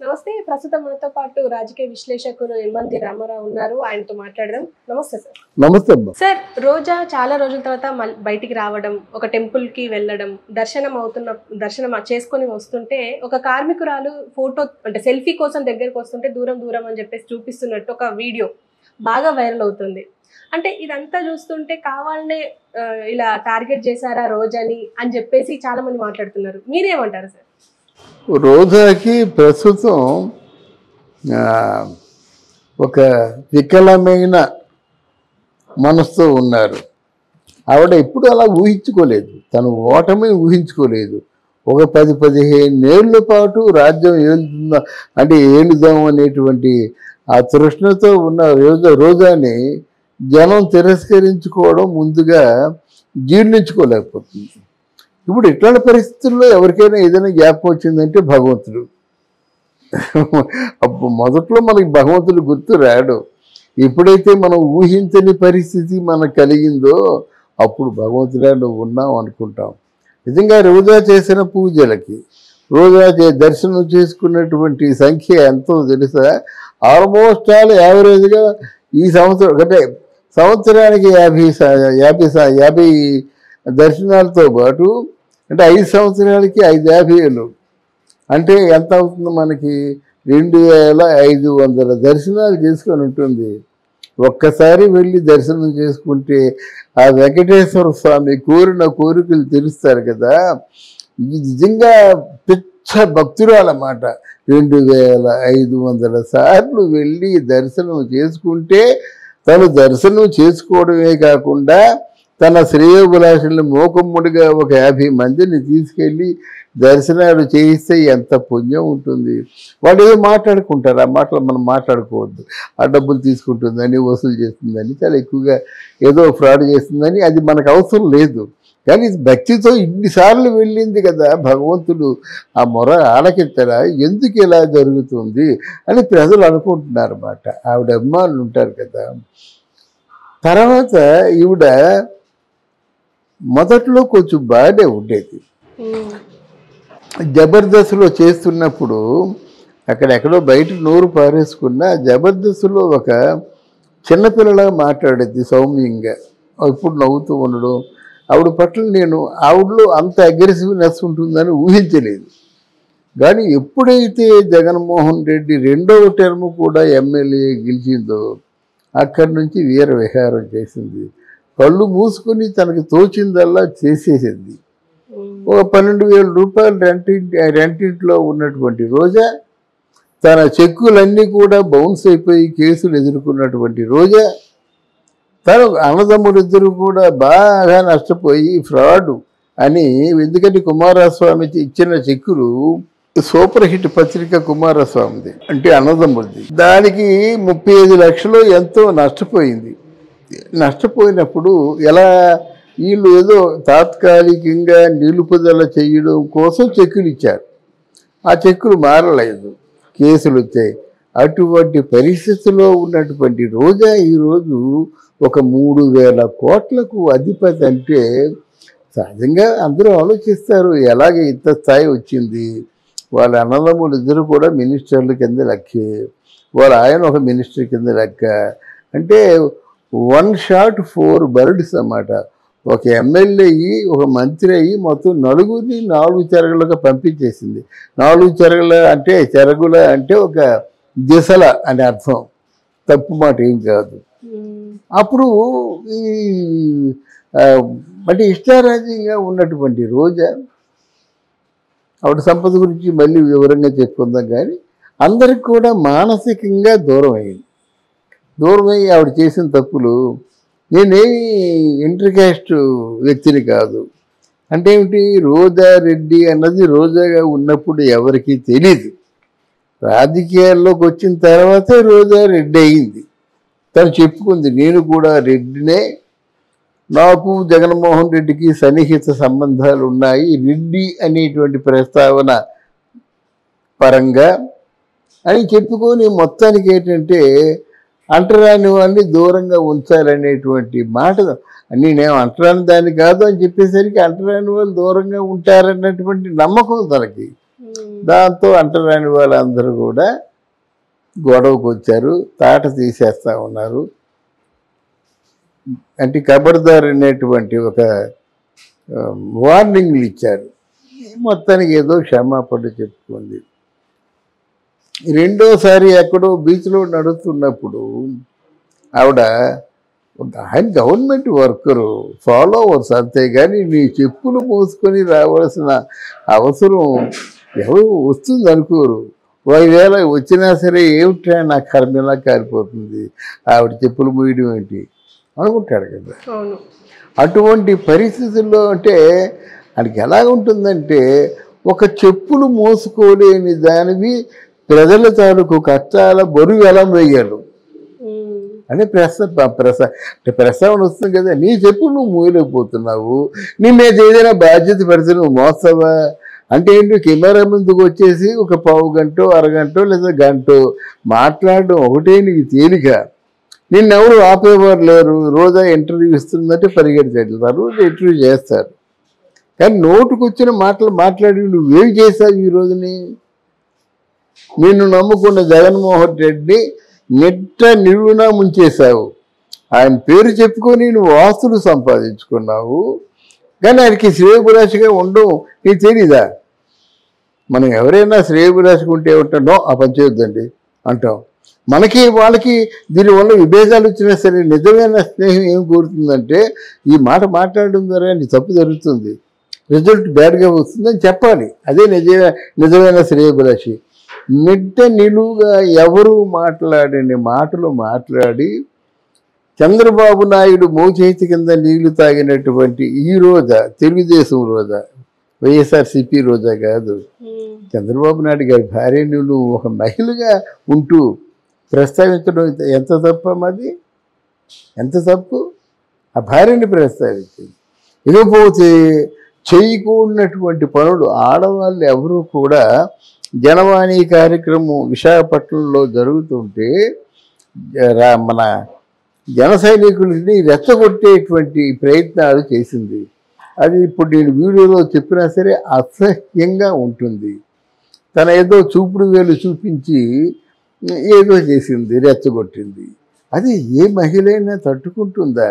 నమస్తే. ప్రస్తుతం మనతో పాటు రాజకీయ విశ్లేషకులు ఎమ్మంతి రామారావు ఉన్నారు. ఆయనతో మాట్లాడదాం. నమస్తే సార్. నమస్తే అమ్మా. సార్, రోజా చాలా రోజుల తర్వాత బయటికి రావడం, ఒక టెంపుల్ కి వెళ్ళడం, దర్శనం చేసుకొని వస్తుంటే ఒక కార్మికురాలు ఫోటో అంటే సెల్ఫీ కోసం దగ్గరకు వస్తుంటే దూరం దూరం అని చెప్పేసి చూపిస్తున్నట్టు ఒక వీడియో బాగా వైరల్ అవుతుంది. అంటే ఇదంతా చూస్తుంటే కావాలనే ఇలా టార్గెట్ చేశారా రోజాని అని చెప్పేసి చాలా మంది మాట్లాడుతున్నారు. మీరేమంటారు సార్? రోజాకి ప్రస్తుతం ఒక వికలమైన మనసుతో ఉన్నారు. ఆవిడ ఎప్పుడు అలా ఊహించుకోలేదు, తను ఓటమిని ఊహించుకోలేదు. ఒక 10-15 ఏళ్ల పాటు రాజ్యం ఏలుతుందా అంటే ఏలుదాం అనేటువంటి ఆ తృష్ణతో ఉన్న రోజాని జనం తిరస్కరించుకోవడం ముందుగా జీర్ణించుకోలేకపోతుంది. ఇప్పుడు ఇట్లాంటి పరిస్థితుల్లో ఎవరికైనా ఏదైనా జ్ఞాపకం వచ్చిందంటే భగవంతుడు. అప్పుడు మొదట్లో మనకి భగవంతుడు గుర్తు రాడు. ఎప్పుడైతే మనం ఊహించని పరిస్థితి మనకు కలిగిందో అప్పుడు భగవంతుడా నువ్వు ఉన్నావు అనుకుంటాం. నిజంగా రోజా చేసిన పూజలకి, రోజా దర్శనం చేసుకున్నటువంటి సంఖ్య ఎంతో తెలుసా? ఆల్మోస్ట్ ఆల్ యావరేజ్గా ఈ సంవత్సరం అంటే సంవత్సరానికి 50 దర్శనాలతో పాటు అంటే 5 సంవత్సరాలకి 550 అంటే ఎంత అవుతుంది మనకి? 2500 దర్శనాలు చేసుకొని ఉంటుంది. ఒక్కసారి వెళ్ళి దర్శనం చేసుకుంటే ఆ వెంకటేశ్వర స్వామి కోరిన కోరికలు తెలుస్తారు కదా. ఇది నిజంగా పిచ్చ భక్తురాలన్నమాట. 2500 సార్లు వెళ్ళి దర్శనం చేసుకుంటే తను దర్శనం చేసుకోవడమే కాకుండా తన శ్రేయోభిలాషుల్ని మోకమ్ముడిగా ఒక 50 మందిని తీసుకెళ్ళి దర్శనాలు చేయిస్తే ఎంత పుణ్యం ఉంటుంది. వాళ్ళు ఏదో మాట్లాడుకుంటారు, ఆ మాటలు మనం మాట్లాడుకోవద్దు. ఆ డబ్బులు తీసుకుంటుందని, వసూలు చేస్తుందని, చాలా ఎక్కువగా ఏదో ఫ్రాడ్ చేస్తుందని, అది మనకు అవసరం లేదు. కానీ భక్తితో ఇన్నిసార్లు వెళ్ళింది కదా భగవంతుడు, ఆ మొర ఆలకించరా? ఎందుకు ఇలా జరుగుతుంది అని ప్రజలు అనుకుంటున్నారు అన్నమాట. ఆవిడ అభిమానులు ఉంటారు కదా. తర్వాత ఈవిడ మొదట్లో కొంచెం బాగానే ఉండేది. జబర్దస్త్లో చేస్తున్నప్పుడు అక్కడెక్కడో బయట నోరు పారేసుకున్న జబర్దస్త్లో ఒక చిన్నపిల్లలాగా మాట్లాడేది సౌమ్యంగా. ఇప్పుడు నవ్వుతూ ఉండడం ఆవిడ పట్ల నేను ఆవిడలో అంత అగ్రెసివ్నెస్ ఉంటుందని ఊహించలేదు. కానీ ఎప్పుడైతే జగన్మోహన్ రెడ్డి 2వ టర్మ్ కూడా ఎమ్మెల్యే గెలిచిందో అక్కడి నుంచి వీర విహారం చేసింది. కళ్ళు మూసుకొని తనకు తోచిందల్లా చేసేసింది. ఒక 12,000 రూపాయలు రెంటింట్లో ఉన్నటువంటి రోజా, తన చెక్కులన్నీ కూడా బౌన్స్ అయిపోయి కేసులు ఎదుర్కొన్నటువంటి రోజా, తను అన్నదమ్ములిద్దరూ కూడా బాగా నష్టపోయి ఫ్రాడ్ అని, ఎందుకంటే కుమారస్వామి ఇచ్చిన చెక్కులు సూపర్ హిట్ పత్రిక కుమారస్వామిది అంటే అన్నదమ్ములది, దానికి 35 లక్షలు ఎంతో నష్టపోయింది. నష్టపోయినప్పుడు ఎలా వీళ్ళు ఏదో తాత్కాలికంగా నిలుపుదల చేయడం కోసం చెక్కులు ఇచ్చారు. ఆ చెక్కులు మారలేదు, కేసులు వచ్చాయి. అటువంటి పరిస్థితిలో ఉన్నటువంటి రోజా ఈరోజు ఒక 3,000 కోట్లకు అధిపతి అంటే సహజంగా అందరూ ఆలోచిస్తారు ఎలాగ ఇంత స్థాయి వచ్చింది. వాళ్ళ అన్నదమ్ములు ఇద్దరు కూడా మినిస్టర్ల కింద లెక్కే, వాళ్ళ ఆయన ఒక మినిస్టర్ కింద లెక్క. అంటే 1 shot 4 birds అన్నమాట. ఒక ఎమ్మెల్యే అయ్యి, ఒక మంత్రి అయ్యి మొత్తం 4 చెరగులుగా పంపించేసింది. 4 చెరగుల అంటే ఒక దిశల అని అర్థం, తప్పు మాట ఏం కాదు. అప్పుడు ఈ అంటే ఇష్టారాజ్యంగా ఉన్నటువంటి రోజా, ఆవిడ సంపద గురించి మళ్ళీ వివరంగా చెప్పుకుందాం. కానీ అందరికి కూడా మానసికంగా దూరం అయ్యింది. దూరమై ఆవిడ చేసిన తప్పులు, నేనేమి ఇంటర్ క్యాస్ట్ వ్యక్తిని కాదు అంటే ఏమిటి, రోజారెడ్డి అన్నది రోజాగా ఉన్నప్పుడు ఎవరికీ తెలీదు. రాజకీయాల్లోకి వచ్చిన తర్వాతే రోజారెడ్డి అయింది. తను చెప్పుకుంది, నేను కూడా రెడ్డినే, నాకు జగన్మోహన్ రెడ్డికి సన్నిహిత సంబంధాలు ఉన్నాయి, రెడ్డి అనేటువంటి ప్రస్తావన పరంగా అని చెప్పుకొని మొత్తానికి ఏంటంటే అంటరాని వాడిని దూరంగా ఉంచాలనేటువంటి మాట. నేనేం అంటరాని దాన్ని కాదు అని చెప్పేసరికి అంటరాని వాళ్ళు దూరంగా ఉంటారన్నటువంటి నమ్మకం తనకి. దాంతో అంటరాని వాళ్ళందరూ కూడా గొడవకు వచ్చారు, తాట తీసేస్తా ఉన్నారు. అంటే ఖబర్దార్ అనేటువంటి ఒక వార్నింగ్లు ఇచ్చారు. మొత్తానికి ఏదో క్షమాపణ చెప్పుకుంది. రెండోసారి ఎక్కడో బీచ్లో నడుస్తున్నప్పుడు ఆవిడ, ఆయన గవర్నమెంట్ వర్కరు, ఫాలోవర్స్, అంతేగాని నీ చెప్పులు మోసుకొని రావాల్సిన అవసరం ఎవరు వస్తుంది అనుకోరు. ఒకవేళ వచ్చినా సరే ఏమిటా నా కర్మలా కారిపోతుంది, ఆవిడ చెప్పులు మోయడం ఏంటి అనుకుంటాడు కదా. అటువంటి పరిస్థితుల్లో అంటే ఆయనకి ఎలా ఉంటుందంటే, ఒక చెప్పులు మోసుకోలేని దానివి ప్రజల తాలూకు కష్టాల బరువు ఎలా వేయాలి అంటే ప్రస్తావన వస్తుంది కదా. నీ చెప్పులు నువ్వు మోయలేకపోతున్నావు, నీ మీద ఏదైనా బాధ్యత పెడితే నువ్వు మోస్తావా అంటే ఏంటి? కెమెరా ముందుకు వచ్చేసి ఒక పావు గంటో అరగంటో లేదా గంటో మాట్లాడడం ఒకటే నీకు తేలిక. నిన్నెవరు ఆపేవారు లేరు. రోజా ఇంటర్వ్యూ ఇస్తుందంటే పరిగెడతారు, ఇంటర్వ్యూ చేస్తారు. కానీ నోటుకు వచ్చిన మాటలు మాట్లాడి నువ్వేం చేశావు ఈ రోజుని? నిన్ను నమ్ముకున్న జగన్మోహన్ రెడ్డి నిట్ట నిలువునా ముంచేశావు. ఆయన పేరు చెప్పుకొని నువ్వు ఆస్తులు సంపాదించుకున్నావు, కానీ ఆయనకి శ్రేయోభిలాషిగా ఉండవు. నీకు తెలీదా? మనం ఎవరైనా శ్రేయోభిలాషిగా ఉంటే ఉంటానో ఆ పని చేయొద్దండి అంటాం. మనకి వాళ్ళకి దీనివల్ల విభేదాలు వచ్చినా సరే నిజమైన స్నేహం ఏం కోరుతుందంటే, ఈ మాట మాట్లాడడం ద్వారా నీ తప్పు జరుగుతుంది, రిజల్ట్ బ్యాడ్గా వస్తుందని చెప్పాలి. అదే నిజమైన శ్రేయోభిలాషి. నిట్ట నిలువుగా ఎవరు మాట్లాడని మాటలు మాట్లాడి చంద్రబాబు నాయుడు మోచేతి కింద నీళ్లు తాగినటువంటి ఈ రోజా, తెలుగుదేశం రోజా, వైఎస్ఆర్సీపీ రోజా కాదు, చంద్రబాబు నాయుడు గారి భార్యను నువ్వు ఒక మహిళగా ఉంటూ ప్రస్తావించడం ఎంత తప్పది, ఎంత తప్పు. ఆ భార్యని ప్రస్తావించింది. ఇకపోతే చేయకూడనటువంటి పనులు ఆడవాళ్ళు ఎవరు కూడా. జనవాణి కార్యక్రమం విశాఖపట్నంలో జరుగుతుంటే మన జన సైనికులని రెచ్చగొట్టేటువంటి ప్రయత్నాలు చేసింది. అది ఇప్పుడు నేను వీడియోలో చెప్పినా సరే అసహ్యంగా ఉంటుంది. తన ఏదో చూపుడు వేలు చూపించి ఏదో చేసింది, రెచ్చగొట్టింది. అది ఏ మహిళైనా తట్టుకుంటుందా?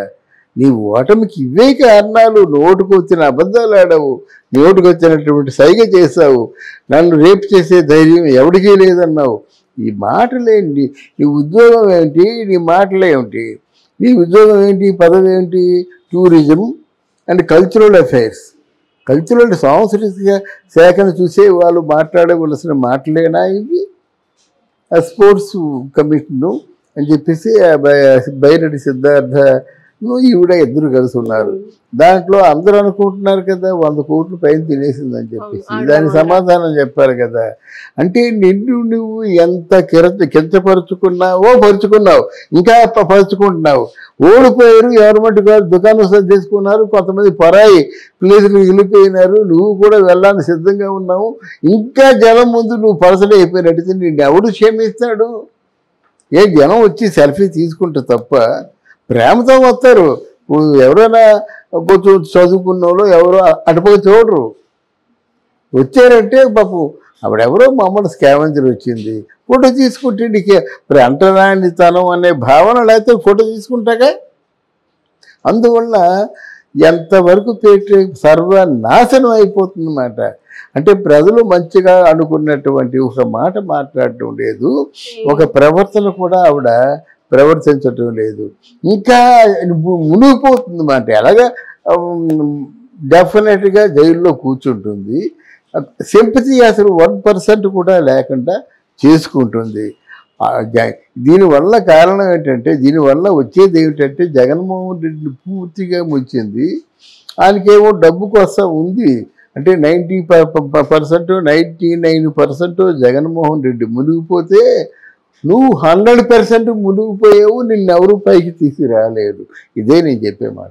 నీ ఓటమికి ఇవే కారణాలు. నోటుకు వచ్చిన అబద్ధాలు ఆడావు, నోటుకు వచ్చినటువంటి సైగ చేశావు, నన్ను రేపు చేసే ధైర్యం ఎవరికీ లేదన్నావు. ఈ మాటలేంటి? నీ ఉద్యోగం ఏంటి? నీ మాటలేమిటి? నీ ఉద్యోగం ఏంటి? పదవి ఏంటి? Tourism and cultural affairs. Cultural సాంస్కృతిక శాఖను చూసే వాళ్ళు మాట్లాడవలసిన మాటలేనా ఇవి? స్పోర్ట్స్ కమిషను అని చెప్పేసి బైరెడ్డి సిద్ధార్థ ఈవిడ ఇద్దరు కలిసి ఉన్నారు. దాంట్లో అందరూ అనుకుంటున్నారు కదా 100 కోట్ల పైన తినేసిందని చెప్పేసి. దానికి సమాధానం చెప్పారు కదా. అంటే నిన్ను నువ్వు ఎంత కించపరుచుకున్నావో పరుచుకున్నావు, ఇంకా పరుచుకుంటున్నావు. ఓడిపోయారు, గవర్నమెంట్ గారు దుకాణం సర్దేసుకున్నారు, కొంతమంది పరాయి ప్లేసులు వెళ్ళిపోయినారు, నువ్వు కూడా వెళ్ళాలని సిద్ధంగా ఉన్నావు. ఇంకా జనం ముందు నువ్వు పరసలు అయిపోయినట్టయితే నిన్ను ఎవడు క్షమిస్తాడు? ఏ జనం వచ్చి సెల్ఫీ తీసుకుంటే తప్ప ప్రేమతో వస్తారు. ఎవరైనా కొంచెం చదువుకున్న వాళ్ళు ఎవరో అటుపోయి చూడరు. వచ్చారంటే పాపం ఆవిడెవరో మామూలు స్కావెంజర్ వచ్చింది, ఫోటో తీసుకుంటే నీకు అంటరానితనం అనే భావన లేకపోతే ఫోటో తీసుకుంటాగా. అందువల్ల ఎంతవరకు సర్వనాశనం అయిపోతుందన్నమాట. అంటే ప్రజలు మంచిగా అనుకున్నటువంటి ఒక మాట మాట్లాడటం లేదు, ఒక ప్రవర్తన కూడా ఆవిడ ప్రవర్తించటం లేదు. ఇంకా మునిగిపోతుంది మాట. ఎలాగా డెఫినెట్గా జైల్లో కూర్చుంటుంది. సింపతి అసలు 1% కూడా లేకుండా చేసుకుంటుంది. దీనివల్ల కారణం ఏంటంటే, దీనివల్ల వచ్చేది ఏమిటంటే జగన్మోహన్ రెడ్డిని పూర్తిగా ముంచింది. ఆయనకేమో డబ్బు కోసం ఉంది. అంటే 90% 99% జగన్మోహన్ రెడ్డి మునిగిపోతే నువ్వు 100% మునిగిపోయావు, నిన్నెవరూ పైకి తీసుకురాలేరు. ఇదే నేను చెప్పే మాట.